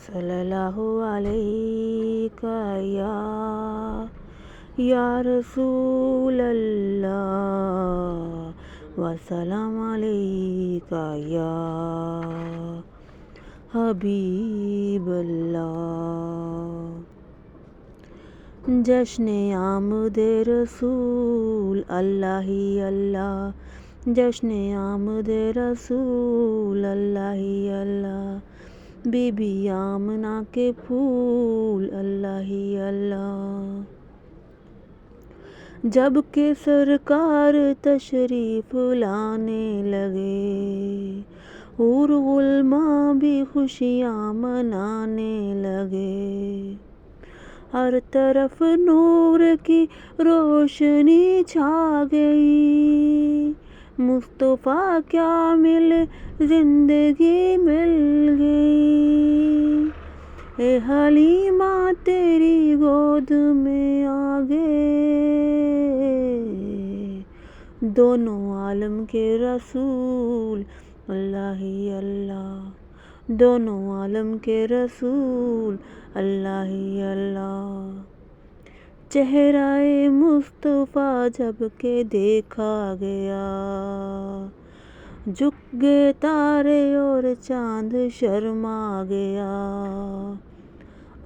صلی اللہ علیہ یا رسول اللہ وسلام علیکہ یا حبیب اللہ۔ جشن آمد رسول اللہ ہی اللہ، جشن آمد رسول اللہ ہی اللہ، بی بی آمنہ کے پھول اللہ ہی اللہ۔ جب کہ سرکار تشریف لانے لگے، حور غلماں بھی خوشیاں منانے لگے، ہر طرف نور کی روشنی چھا گئی، مصطفیٰ کیا ملے زندگی مل گئی، اے حلیمہ تیری گود میں آگئے، دونوں عالم کے رسول اللہ ہی اللہ، دونوں عالم کے رسول اللہ ہی اللہ۔ چہرہ مصطفیٰ جب کہ دیکھا گیا، جھک گئے تارے اور چاند شرما گیا،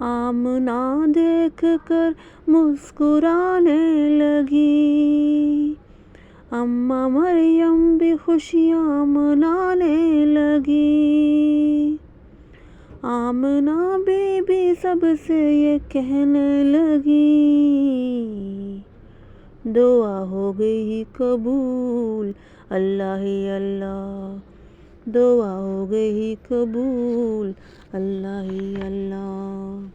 آمنہ دیکھ کر مسکرانے لگی، اماں مریم بھی خوشیاں منانے لگی، آمنہ بی بی سب سے یہ کہنے لگی، دعا ہو گئی قبول اللہ ہی اللہ، دعا ہو گئی قبول اللہ ہی اللہ۔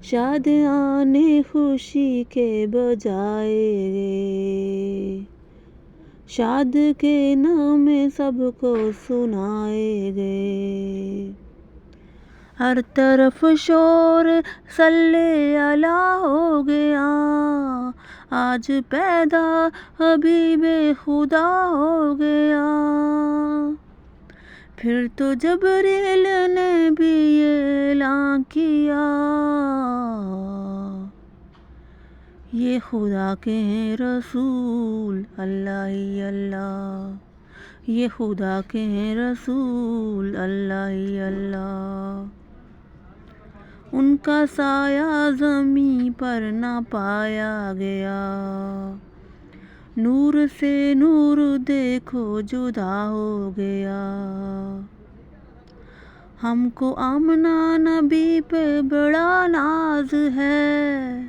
شادیان خوشی کے بجائے گے، شاد کے نام سب کو سنائے گئے، ہر طرف شور صلی اللہ ہو گیا، آج پیدا حبیب خدا ہو گیا۔ پھر تو جبریل نے بھی اعلان کیا، یہ خدا کے ہیں رسول اللہ ہی اللہ، یہ خدا کے ہیں رسول اللہ ہی اللہ۔ ان کا سایہ زمیں پر نہ پایا گیا، نور سے نور دیکھو جدا ہو گیا، ہم کو آمنہ نبی پہ بڑا ناز ہے،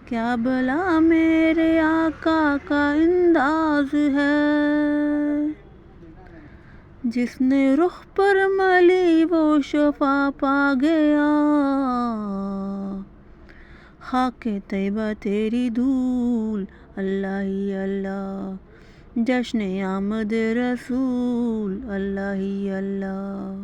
کیا بھلا میرے آقا کا انداز ہے، جس نے رخ پر ملی وہ شفا پا گیا، خاک طیبہ تیری دھول اللہ ہی اللہ، جشن آمد رسول اللہ ہی اللہ۔